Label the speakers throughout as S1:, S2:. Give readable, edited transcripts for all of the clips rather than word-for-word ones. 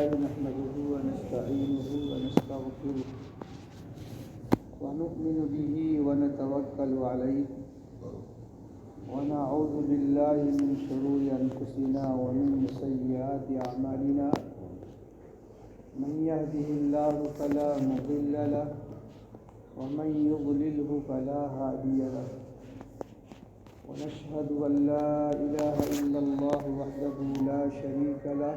S1: لله نحمده ونستعينه ونستغفره ونؤمن به ونتوكل عليه ونعوذ بالله من شرور أنفسنا ومن سيئات أعمالنا من يهده الله فلا مضل له ومن يضلله فلا هادي له ونشهد أن لا إله إلا الله وحده لا شريك له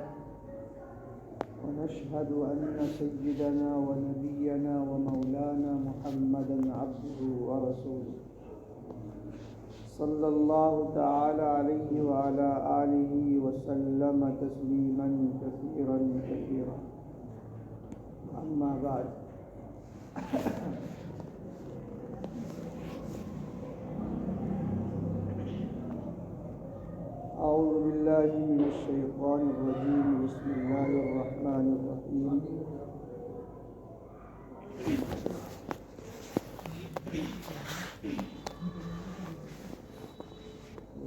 S1: ونشهد أن سيدنا ونبينا ومولانا محمدا عبده ورسوله صلى الله تعالى عليه وعلى آله وسلم تسليما كثيرا كثيرا أما بعد أعوذ بالله من الشيطان الرجيم بسم الله الرحمن الرحيم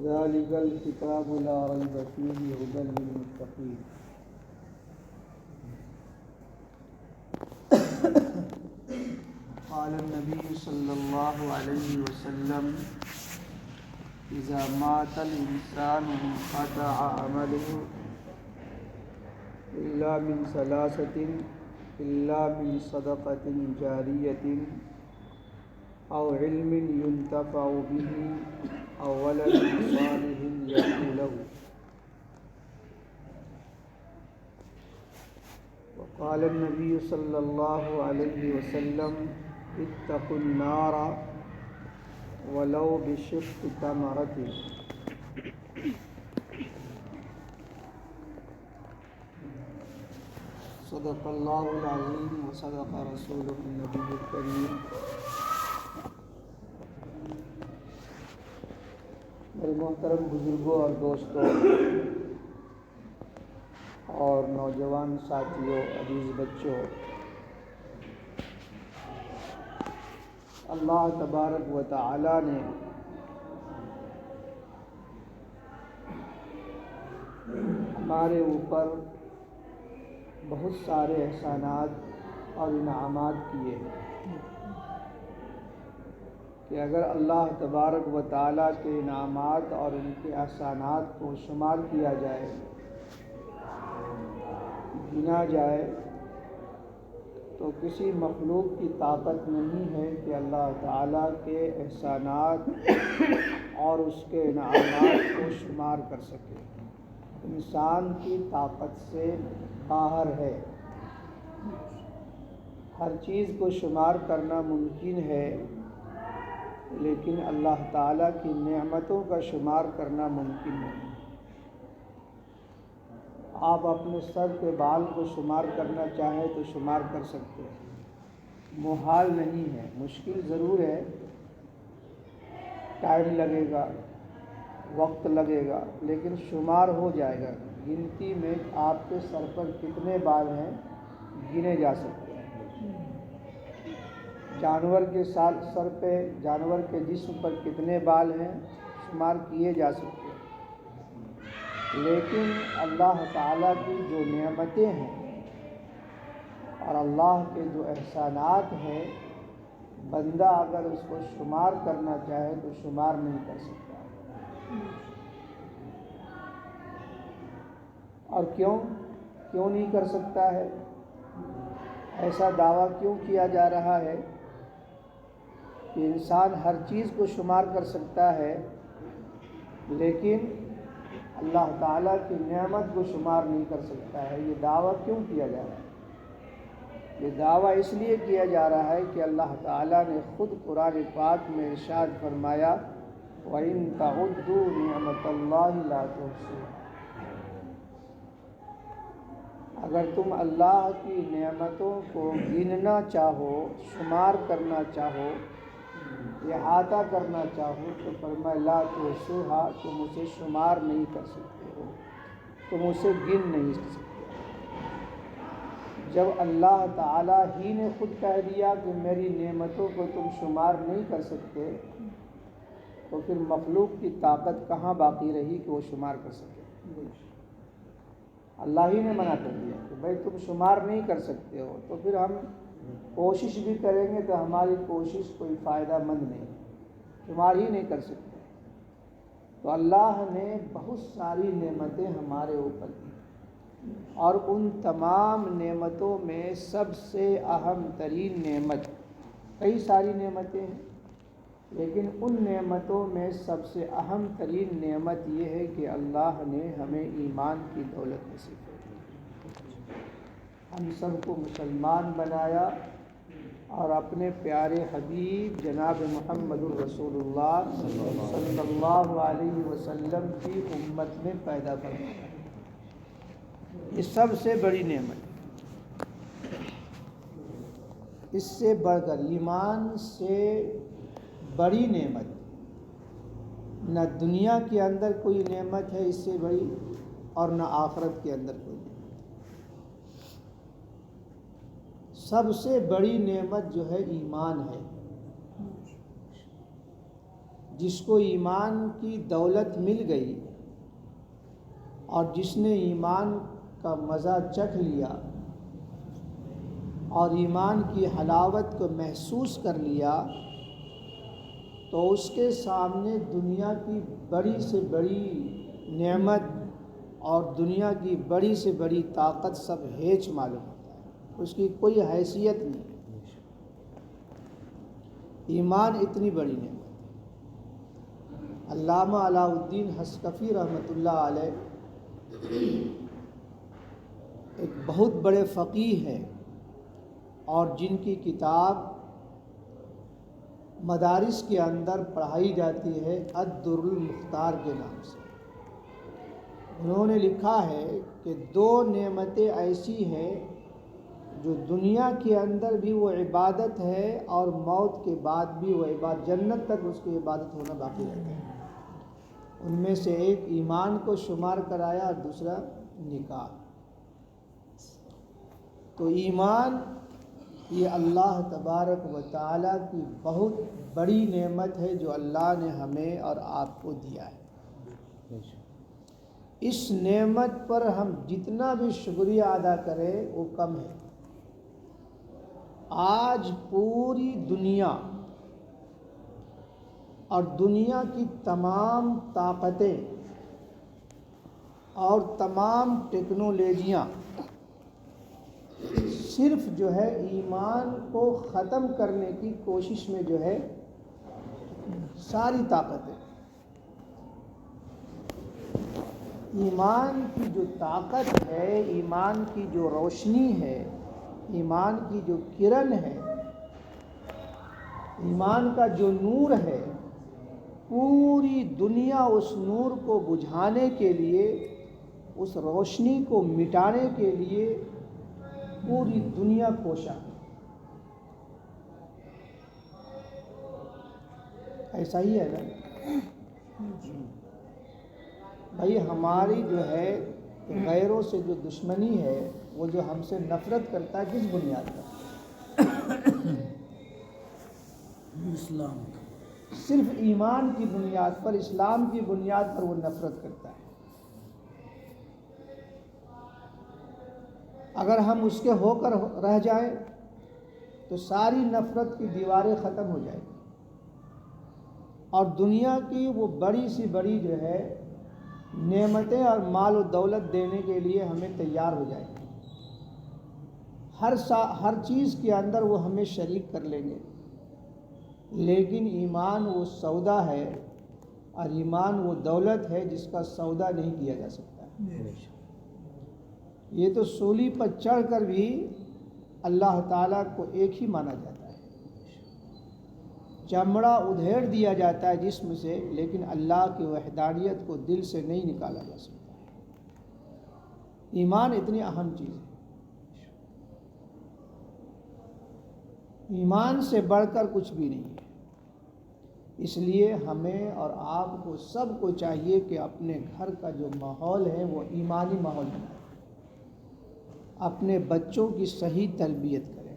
S1: ذلك الكتاب لا ريب فيه هدى للمتقين قال النبي صلى الله عليه وسلم إذا مات الإنسان انقطع عمله إلا من ثلاثة إلا من صدقة جارية أو علم ينتفع به أو ولد صالح يدعو له. وقال النبي صلى الله عليه وسلم اتقوا النار ولو بشق تمرة. صدق اللہ العظیم وصدق رسولہ النبی الکریم. میرے محترم بزرگوں اور دوستوں اور نوجوان ساتھیوں، عزیز بچوں، اللہ تبارک و تعالی نے ہمارے اوپر بہت سارے احسانات اور انعامات کیے ہیں کہ اگر اللہ تبارک و تعالیٰ کے انعامات اور ان کے احسانات کو شمار کیا جائے، گنا جائے، تو کسی مخلوق کی طاقت نہیں ہے کہ اللہ تعالیٰ کے احسانات اور اس کے انعامات کو شمار کر سکے. انسان کی طاقت سے باہر ہے. ہر چیز کو شمار کرنا ممکن ہے، لیکن اللہ تعالیٰ کی نعمتوں کا شمار کرنا ممکن نہیں. آپ اپنے سر کے بال کو شمار کرنا چاہیں تو شمار کر سکتے ہیں، محال نہیں ہے. مشکل ضرور ہے، ٹائم لگے گا، وقت لگے گا، لیکن شمار ہو جائے گا. گنتی میں آپ کے سر پر کتنے بال ہیں گنے جا سکتے ہیں. جانور کے سر پہ، جانور کے جسم پر کتنے بال ہیں شمار کیے جا سکتے ہیں. لیکن اللہ تعالیٰ کی جو نعمتیں ہیں اور اللہ کے جو احسانات ہیں، بندہ اگر اس کو شمار کرنا چاہے تو شمار نہیں کر سکتا. اور کیوں نہیں کر سکتا ہے؟ ایسا دعویٰ کیوں کیا جا رہا ہے کہ انسان ہر چیز کو شمار کر سکتا ہے لیکن اللہ تعالیٰ کی نعمت کو شمار نہیں کر سکتا ہے؟ یہ دعویٰ کیوں کیا جا رہا ہے؟ یہ دعویٰ اس لیے کیا جا رہا ہے کہ اللہ تعالیٰ نے خود قرآن پاک میں ارشاد فرمایا وَإِن تَعُدُّوا نِعْمَتَ اللَّهِ لَا تُحْصُوهَا. اگر تم اللہ کی نعمتوں کو گننا چاہو، شمار کرنا چاہو، احاطہ کرنا چاہو تو فرمایا لا تحصوها، تم اسے شمار نہیں کر سکتے ہو، تم اسے گن نہیں سکتے. جب اللہ تعالیٰ ہی نے خود کہہ دیا کہ میری نعمتوں کو تم شمار نہیں کر سکتے، تو پھر مخلوق کی طاقت کہاں باقی رہی کہ وہ شمار کر سکے؟ اللہ ہی نے منع کر دیا کہ بھائی تم شمار نہیں کر سکتے ہو، تو پھر ہم کوشش بھی کریں گے تو ہماری کوشش کوئی فائدہ مند نہیں، شمار ہی نہیں کر سکتے۔ تو اللہ نے بہت ساری نعمتیں ہمارے اوپر دی، اور ان تمام نعمتوں میں سب سے اہم ترین نعمت، کئی ساری نعمتیں ہیں لیکن ان نعمتوں میں سب سے اہم ترین نعمت یہ ہے کہ اللہ نے ہمیں ایمان کی دولت نصیب کی، ہم سب کو مسلمان بنایا اور اپنے پیارے حبیب جناب محمد الرسول اللہ صلی اللہ علیہ وسلم کی امت میں پیدا فرمایا۔ یہ سب سے بڑی نعمت، اس سے بڑھ کر ایمان سے بڑی نعمت نہ دنیا کے اندر کوئی نعمت ہے اس سے بڑی، اور نہ آخرت کے اندر کوئی نعمت۔ سب سے بڑی نعمت جو ہے ایمان ہے۔ جس کو ایمان کی دولت مل گئی اور جس نے ایمان کا مزہ چکھ لیا اور ایمان کی حلاوت کو محسوس کر لیا، تو اس کے سامنے دنیا کی بڑی سے بڑی نعمت اور دنیا کی بڑی سے بڑی طاقت سب ہیچ معلوم ہوتا ہے، اس کی کوئی حیثیت نہیں۔ ایمان اتنی بڑی نعمت ہے۔ علامہ علاء الدین حصکفی رحمۃ اللہ علیہ ایک بہت بڑے فقیہ ہیں، اور جن کی کتاب مدارس کے اندر پڑھائی جاتی ہے الدر المختار کے نام سے۔ انہوں نے لکھا ہے کہ دو نعمتیں ایسی ہیں جو دنیا کے اندر بھی وہ عبادت ہے اور موت کے بعد بھی وہ عبادت، جنت تک اس کی عبادت ہونا باقی رہتا ہے۔ ان میں سے ایک ایمان کو شمار کرایا اور دوسرا نکاح۔ تو ایمان یہ اللہ تبارک و تعالیٰ کی بہت بڑی نعمت ہے جو اللہ نے ہمیں اور آپ کو دیا ہے۔ اس نعمت پر ہم جتنا بھی شکریہ ادا کریں وہ کم ہے۔ آج پوری دنیا اور دنیا کی تمام طاقتیں اور تمام ٹیکنالوجیاں صرف جو ہے ایمان کو ختم کرنے کی کوشش میں جو ہے ساری طاقتیں، ایمان کی جو طاقت ہے، ایمان کی جو روشنی ہے، ایمان کی جو کرن ہے، ایمان کا جو نور ہے، پوری دنیا اس نور کو بجھانے کے لیے، اس روشنی کو مٹانے کے لیے پوری دنیا کوشاں ہے۔ ایسا ہی ہے نا بھائی، ہماری جو ہے غیروں سے جو دشمنی ہے، وہ جو ہم سے نفرت کرتا ہے کس بنیاد پر؟ اسلام، صرف ایمان کی بنیاد پر، اسلام کی بنیاد پر وہ نفرت کرتا ہے۔ اگر ہم اس کے ہو کر رہ جائیں تو ساری نفرت کی دیواریں ختم ہو جائیں گی، اور دنیا کی وہ بڑی سی بڑی جو ہے نعمتیں اور مال و دولت دینے کے لیے ہمیں تیار ہو جائیں گے۔ ہر چیز کے اندر وہ ہمیں شریک کر لیں گے، لیکن ایمان وہ سودا ہے، اور ایمان وہ دولت ہے جس کا سودا نہیں کیا جا سکتا۔ یہ تو سولی پر چڑھ کر بھی اللہ تعالیٰ کو ایک ہی مانا جاتا ہے، چمڑا ادھیڑ دیا جاتا ہے جسم سے، لیکن اللہ کی وحدانیت کو دل سے نہیں نکالا جا سکتا۔ ایمان اتنی اہم چیز ہے، ایمان سے بڑھ کر کچھ بھی نہیں ہے۔ اس لیے ہمیں اور آپ کو سب کو چاہیے کہ اپنے گھر کا جو ماحول ہے وہ ایمانی ماحول بنائیں، اپنے بچوں کی صحیح تربیت کریں۔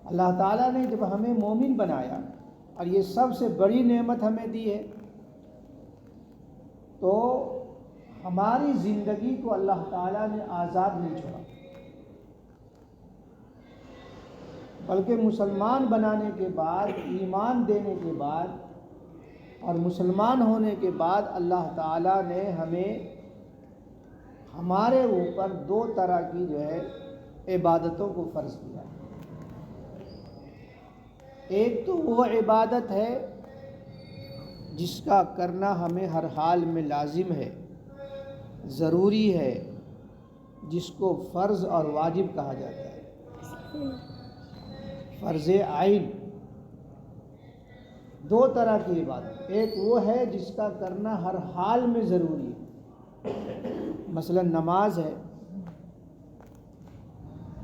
S1: اللہ تعالیٰ نے جب ہمیں مومن بنایا اور یہ سب سے بڑی نعمت ہمیں دی ہے، تو ہماری زندگی کو اللہ تعالیٰ نے آزاد نہیں چھوڑا، بلکہ مسلمان بنانے کے بعد، ایمان دینے کے بعد اور مسلمان ہونے کے بعد اللہ تعالیٰ نے ہمارے اوپر دو طرح کی عبادتوں کو فرض کیا۔ ایک تو وہ عبادت ہے جس کا کرنا ہمیں ہر حال میں لازم ہے، ضروری ہے، جس کو فرض اور واجب کہا جاتا ہے، فرض عین۔ دو طرح کی عبادت، ایک وہ ہے جس کا کرنا ہر حال میں ضروری ہے، مثلا نماز ہے۔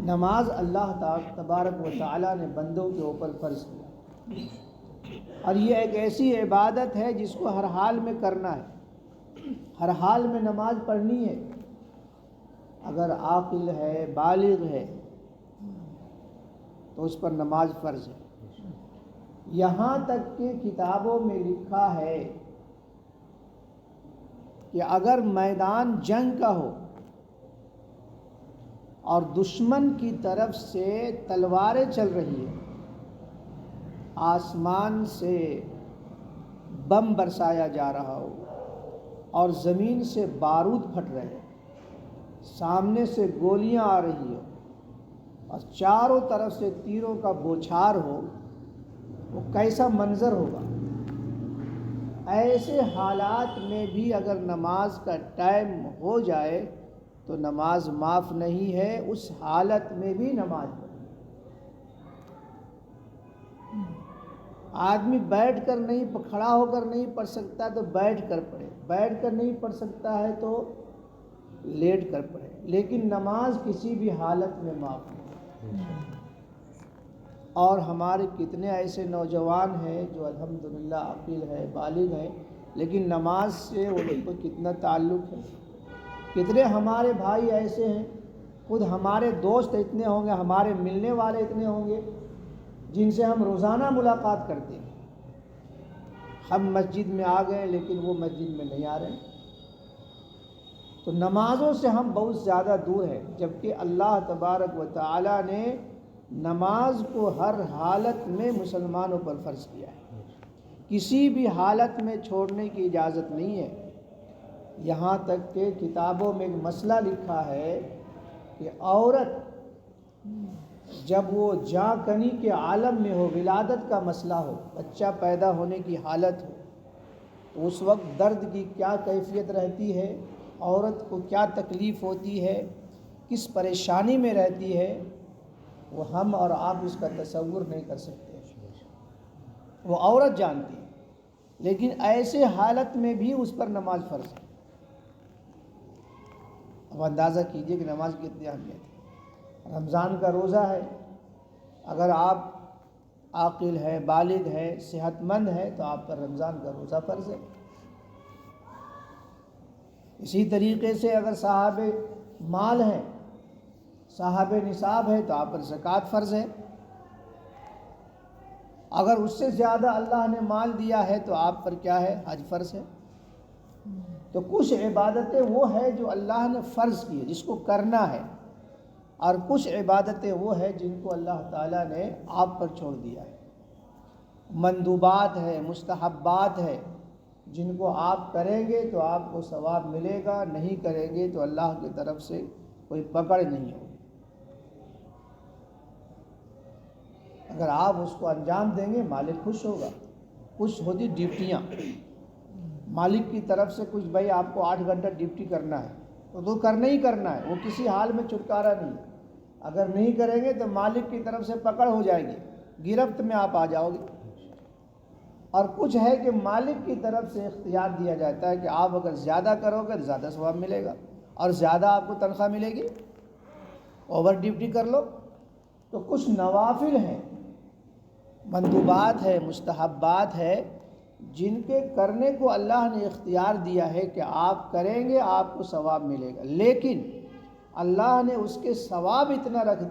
S1: نماز اللہ تبارک و تعالیٰ نے بندوں کے اوپر فرض کیا، اور یہ ایک ایسی عبادت ہے جس کو ہر حال میں کرنا ہے، ہر حال میں نماز پڑھنی ہے۔ اگر عاقل ہے، بالغ ہے، تو اس پر نماز فرض ہے۔ یہاں تک کہ کتابوں میں لکھا ہے کہ اگر میدان جنگ کا ہو اور دشمن کی طرف سے تلواریں چل رہی ہیں، آسمان سے بم برسایا جا رہا ہو اور زمین سے بارود پھٹ رہے ہیں، سامنے سے گولیاں آ رہی ہو اور چاروں طرف سے تیروں کا بوچھار ہو، وہ کیسا منظر ہوگا؟ ایسے حالات میں بھی اگر نماز کا ٹائم ہو جائے تو نماز معاف نہیں ہے، اس حالت میں بھی نماز پڑھے۔ آدمی بیٹھ کر نہیں، کھڑا ہو کر نہیں پڑھ سکتا تو بیٹھ کر پڑھے، بیٹھ کر نہیں پڑھ سکتا ہے تو لیٹ کر پڑھے، لیکن نماز کسی بھی حالت میں معاف نہیں۔ اور ہمارے کتنے ایسے نوجوان ہیں جو الحمدللہ عاقل ہے، بالغ ہیں، لیکن نماز سے ان کو کتنا تعلق ہے۔ کتنے ہمارے بھائی ایسے ہیں، خود ہمارے دوست اتنے ہوں گے، ہمارے ملنے والے اتنے ہوں گے جن سے ہم روزانہ ملاقات کرتے ہیں، ہم مسجد میں آ گئے لیکن وہ مسجد میں نہیں آ رہے ہیں۔ تو نمازوں سے ہم بہت زیادہ دور ہیں، جبکہ اللہ تبارک و تعالیٰ نے نماز کو ہر حالت میں مسلمانوں پر فرض کیا ہے، کسی بھی حالت میں چھوڑنے کی اجازت نہیں ہے۔ یہاں تک کہ کتابوں میں ایک مسئلہ لکھا ہے کہ عورت جب وہ جاں کنی کے عالم میں ہو، ولادت کا مسئلہ ہو، بچہ پیدا ہونے کی حالت ہو، تو اس وقت درد کی کیا کیفیت رہتی ہے، عورت کو کیا تکلیف ہوتی ہے، کس پریشانی میں رہتی ہے، وہ ہم اور آپ اس کا تصور نہیں کر سکتے، وہ عورت جانتی ہے۔ لیکن ایسے حالت میں بھی اس پر نماز فرض ہے۔ اب اندازہ کیجئے کہ نماز کی کتنی اہمیت ہے۔ رمضان کا روزہ ہے، اگر آپ عاقل ہے، بالغ ہے، صحت مند ہے تو آپ پر رمضان کا روزہ فرض ہے۔ اسی طریقے سے اگر صاحب مال ہیں، صاحب نصاب ہے تو آپ پر زکوٰۃ فرض ہے۔ اگر اس سے زیادہ اللہ نے مال دیا ہے تو آپ پر کیا ہے؟ حج فرض ہے۔ تو کچھ عبادتیں وہ ہے جو اللہ نے فرض کی ہے، جس کو کرنا ہے، اور کچھ عبادتیں وہ ہے جن کو اللہ تعالیٰ نے آپ پر چھوڑ دیا ہے۔ مندوبات ہے، مستحبات ہے، جن کو آپ کریں گے تو آپ کو ثواب ملے گا، نہیں کریں گے تو اللہ کی طرف سے کوئی پکڑ نہیں ہوگی۔ اگر آپ اس کو انجام دیں گے مالک خوش ہوگا۔ کچھ ہوتی ڈیوٹیاں، مالک کی طرف سے کچھ، بھائی آپ کو 8 گھنٹہ ڈیوٹی کرنا ہے تو کرنا ہی کرنا ہے، وہ کسی حال میں چھٹکارا نہیں ہے۔ اگر نہیں کریں گے تو مالک کی طرف سے پکڑ ہو جائے گی، گرفت میں آپ آ جاؤ گے۔ اور کچھ ہے کہ مالک کی طرف سے اختیار دیا جاتا ہے کہ آپ اگر زیادہ کرو گے تو زیادہ ثواب ملے گا اور زیادہ آپ کو تنخواہ ملے گی، اوور ڈیوٹی کر لو۔ تو کچھ نوافل ہیں، مندوبات ہے، مستحبات ہے، جن کے کرنے کو اللہ نے اختیار دیا ہے کہ آپ کریں گے آپ کو ثواب ملے گا، لیکن اللہ نے اس کے ثواب اتنا رکھ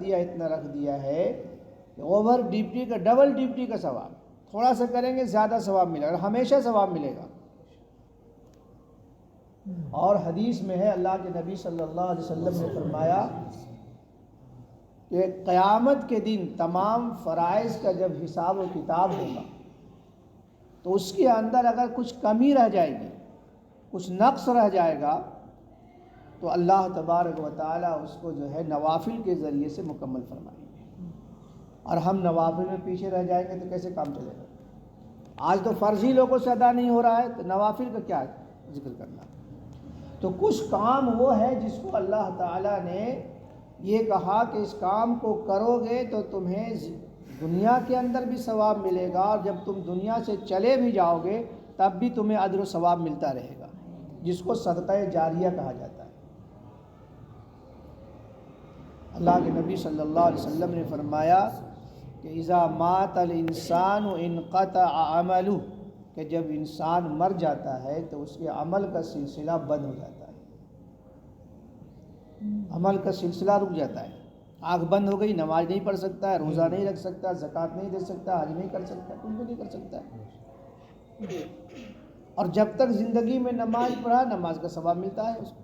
S1: دیا ہے کہ اوور ڈیوٹی کا ڈبل ڈیوٹی کا ثواب، تھوڑا سا کریں گے زیادہ ثواب ملے گا، ہمیشہ ثواب ملے گا۔ اور حدیث میں ہے اللہ کے نبی صلی اللہ علیہ وسلم نے فرمایا کہ قیامت کے دن تمام فرائض کا جب حساب و کتاب ہوگا تو اس کے اندر اگر کچھ کمی رہ جائے گی، کچھ نقص رہ جائے گا، تو اللہ تبارک و تعالیٰ اس کو جو ہے نوافل کے ذریعے سے مکمل فرمائیں گے۔ اور ہم نوافل میں پیچھے رہ جائیں گے تو کیسے کام چلے گا؟ آج تو فرض ہی لوگوں سے ادا نہیں ہو رہا ہے، تو نوافل کا کیا ذکر کرنا؟ تو کچھ کام وہ ہے جس کو اللہ تعالیٰ نے یہ کہا کہ اس کام کو کرو گے تو تمہیں دنیا کے اندر بھی ثواب ملے گا، اور جب تم دنیا سے چلے بھی جاؤ گے تب بھی تمہیں اجر و ثواب ملتا رہے گا، جس کو صدقہ جاریہ کہا جاتا ہے۔ اللہ کے نبی صلی اللہ علیہ وسلم نے فرمایا کہ اذا مات الانسان انقطع عملہ، کہ جب انسان مر جاتا ہے تو اس کے عمل کا سلسلہ بند ہو جاتا ہے، عمل کا سلسلہ رک جاتا ہے۔ آنکھ بند ہو گئی، نماز نہیں پڑھ سکتا ہے، روزہ نہیں رکھ سکتا، زکوٰۃ نہیں دے سکتا، حج نہیں کر سکتا، کچھ بھی نہیں کر سکتا ہے۔ اور جب تک زندگی میں نماز پڑھا، نماز کا ثواب ملتا ہے اس کو،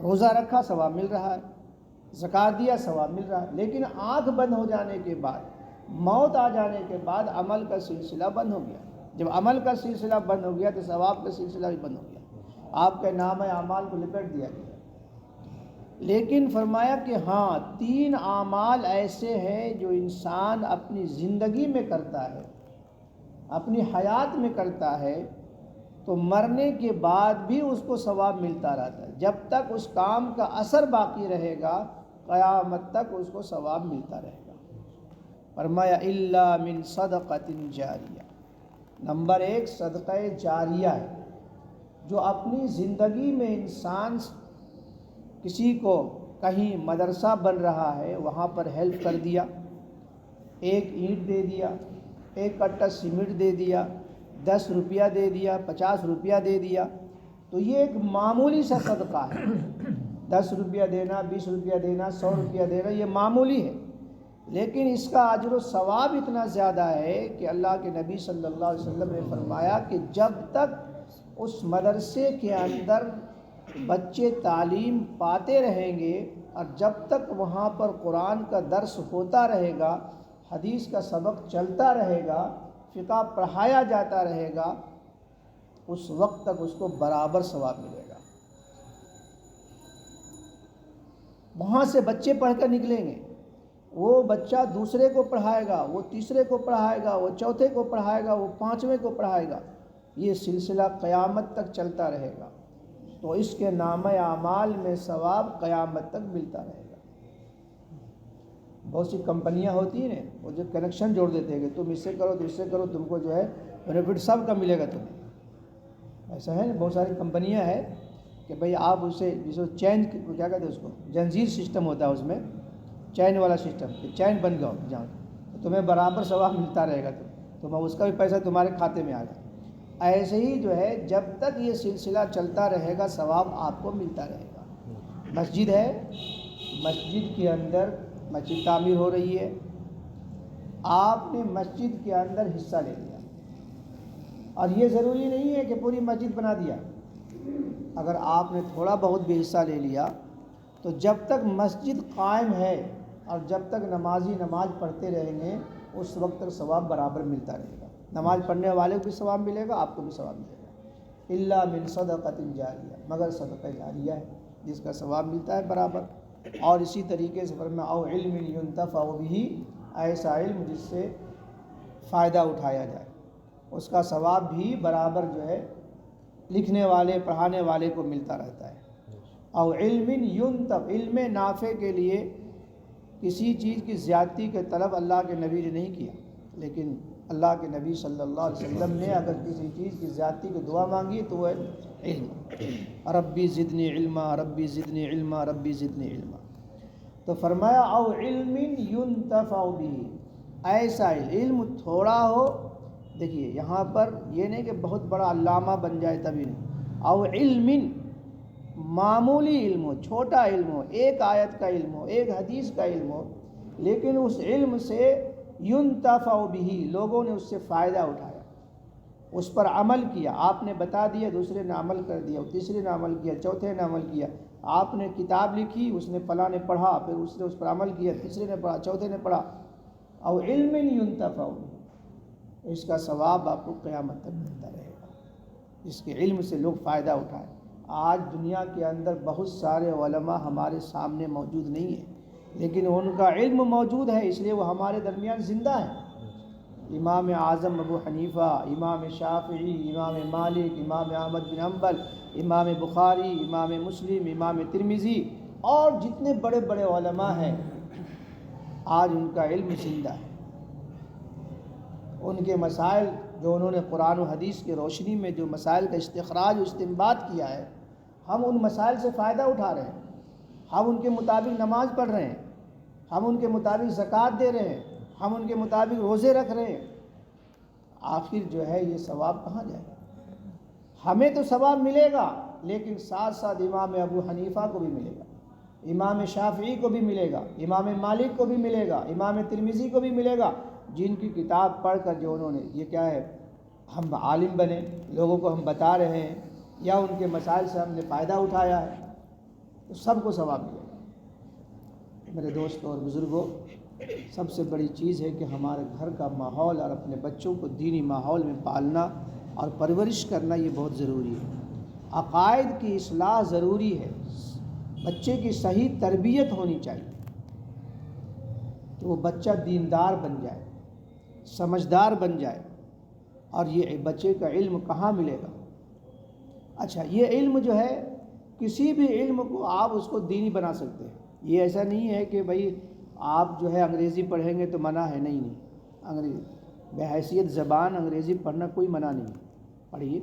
S1: روزہ رکھا ثواب مل رہا ہے، زکوٰۃ دیا ثواب مل رہا ہے۔ لیکن آنکھ بند ہو جانے کے بعد، موت آ جانے کے بعد عمل کا سلسلہ بند ہو گیا۔ جب عمل کا سلسلہ بند ہو گیا تو ثواب کا سلسلہ بھی بند ہو گیا، آپ کے نامہ اعمال کو لپیٹ دیا گیا۔ لیکن فرمایا کہ ہاں، 3 اعمال ایسے ہیں جو انسان اپنی زندگی میں کرتا ہے، اپنی حیات میں کرتا ہے، تو مرنے کے بعد بھی اس کو ثواب ملتا رہتا ہے۔ جب تک اس کام کا اثر باقی رہے گا، قیامت تک اس کو ثواب ملتا رہے گا۔ فرمایا الا من صدقۃ جاریہ، نمبر 1 صدقہ جاریہ ہے، جو اپنی زندگی میں انسان کسی کو کہیں مدرسہ بن رہا ہے وہاں پر ہیلپ کر دیا، 1 اینٹ دے دیا، 1 کٹا سیمنٹ دے دیا، 10 روپیہ دے دیا، 50 روپیہ دے دیا، تو یہ ایک معمولی سا صدقہ ہے۔ 10 روپیہ دینا، 20 روپیہ دینا، 100 روپیہ دینا، یہ معمولی ہے، لیکن اس کا اجر و ثواب اتنا زیادہ ہے کہ اللہ کے نبی صلی اللہ علیہ وسلم نے فرمایا کہ جب تک اس مدرسے کے اندر بچے تعلیم پاتے رہیں گے، اور جب تک وہاں پر قرآن کا درس ہوتا رہے گا، حدیث کا سبق چلتا رہے گا، فقہ پڑھایا جاتا رہے گا، اس وقت تک اس کو برابر ثواب ملے گا۔ وہاں سے بچے پڑھ کر نکلیں گے، وہ بچہ دوسرے کو پڑھائے گا، وہ تیسرے کو پڑھائے گا، وہ چوتھے کو پڑھائے گا، وہ 5ویں کو پڑھائے گا، یہ سلسلہ قیامت تک چلتا رہے گا، تو اس کے نامہ اعمال میں ثواب قیامت تک ملتا رہے گا۔ بہت سی کمپنیاں ہوتی ہیں، وہ جو کنیکشن جوڑ دیتے ہیں کہ تم اس سے کرو تو اس سے کرو، تم کو جو ہے بینیفٹ سب کا ملے گا تمہیں۔ ایسا ہے نا، بہت ساری کمپنیاں ہیں کہ بھئی آپ اسے جسے چین کیا کہتے ہیں، اس کو جنزیر سسٹم ہوتا ہے، اس میں چین والا سسٹم، کہ چین بن گیا جہاں تو تمہیں برابر ثواب ملتا رہے گا، تم اس کا بھی پیسہ تمہارے کھاتے میں آ گا۔ ایسے ہی جو ہے جب تک یہ سلسلہ چلتا رہے گا ثواب آپ کو ملتا رہے گا۔ مسجد ہے، مسجد کے اندر مسجد تعمیر ہو رہی ہے، آپ نے مسجد کے اندر حصہ لے لیا، اور یہ ضروری نہیں ہے کہ پوری مسجد بنا دیا، اگر آپ نے تھوڑا بہت بھی حصہ لے لیا تو جب تک مسجد قائم ہے اور جب تک نمازی نماز پڑھتے رہیں گے اس وقت تک ثواب برابر ملتا رہے گا۔ نماز پڑھنے والے کو بھی ثواب ملے گا، آپ کو بھی ثواب ملے گا۔ الا من صدقۃ جاریہ، مگر صدقہ جاریہ ہے جس کا ثواب ملتا ہے برابر۔ اور اسی طریقے سے فرمایا او علم ينتفع به، ایسا علم جس سے فائدہ اٹھایا جائے، اس کا ثواب بھی برابر جو ہے لکھنے والے پڑھانے والے کو ملتا رہتا ہے۔ او علم ينتفع، علم نافع کے لیے کسی چیز کی زیادتی کے طلب اللہ کے نبی نے نہیں کیا، لیکن اللہ کے نبی صلی اللہ علیہ وسلم نے اگر کسی چیز کی زیادتی کی دعا مانگی تو وہ علم، ربی زدنی علما، ربی زدنی علما، ربی زدنی علما۔ تو فرمایا او علم ينتفع به، ایسا علم تھوڑا ہو، دیکھیے یہاں پر یہ نہیں کہ بہت بڑا علامہ بن جائے تبھی نہیں، او علم معمولی علم ہو، چھوٹا علم ہو، 1 آیت کا علم ہو، 1 حدیث کا علم ہو، لیکن اس علم سے ينتفع به، لوگوں نے اس سے فائدہ اٹھایا، اس پر عمل کیا، آپ نے بتا دیا، دوسرے نے عمل کر دیا، تیسرے نے عمل کیا، چوتھے نے عمل کیا، آپ نے کتاب لکھی، اس نے فلاں نے پڑھا، پھر اس نے اس پر عمل کیا، تیسرے نے پڑھا، چوتھے نے پڑھا، او علم ينتفع، اس کا ثواب آپ کو قیامت تک ملتا رہے گا، جس کے علم سے لوگ فائدہ اٹھائیں۔ آج دنیا کے اندر بہت سارے علماء ہمارے سامنے موجود نہیں ہیں، لیکن ان کا علم موجود ہے، اس لیے وہ ہمارے درمیان زندہ ہے۔ امام اعظم ابو حنیفہ، امام شافعی، امام مالک، امام احمد بن حنبل، امام بخاری، امام مسلم، امام ترمذی اور جتنے بڑے بڑے علماء ہیں، آج ان کا علم زندہ ہے۔ ان کے مسائل جو انہوں نے قرآن و حدیث کی روشنی میں جو مسائل کا استخراج و استنباط کیا ہے، ہم ان مسائل سے فائدہ اٹھا رہے ہیں، ہم ان کے مطابق نماز پڑھ رہے ہیں، ہم ان کے مطابق زکوٰۃ دے رہے ہیں، ہم ان کے مطابق روزے رکھ رہے ہیں، آخر جو ہے یہ ثواب کہاں جائے گا؟ ہمیں تو ثواب ملے گا، لیکن ساتھ ساتھ امام ابو حنیفہ کو بھی ملے گا، امام شافعی کو بھی ملے گا، امام مالک کو بھی ملے گا، امام ترمذی کو بھی ملے گا، جن کی کتاب پڑھ کر جو انہوں نے یہ کیا ہے ہم عالم بنے، لوگوں کو ہم بتا رہے ہیں، یا ان کے مسائل سے ہم نے فائدہ اٹھایا ہے، تو سب کو ثواب ملے گا۔ میرے دوستوں اور بزرگوں، سب سے بڑی چیز ہے کہ ہمارے گھر کا ماحول اور اپنے بچوں کو دینی ماحول میں پالنا اور پرورش کرنا یہ بہت ضروری ہے۔ عقائد کی اصلاح ضروری ہے، بچے کی صحیح تربیت ہونی چاہیے کہ وہ بچہ دیندار بن جائے، سمجھدار بن جائے۔ اور یہ بچے کا علم کہاں ملے گا؟ اچھا، یہ علم جو ہے کسی بھی علم کو آپ اس کو دینی بنا سکتے ہیں، یہ ایسا نہیں ہے کہ بھائی آپ جو ہے انگریزی پڑھیں گے تو منع ہے، نہیں انگریزی بحیثیت زبان انگریزی پڑھنا کوئی منع نہیں، پڑھیے۔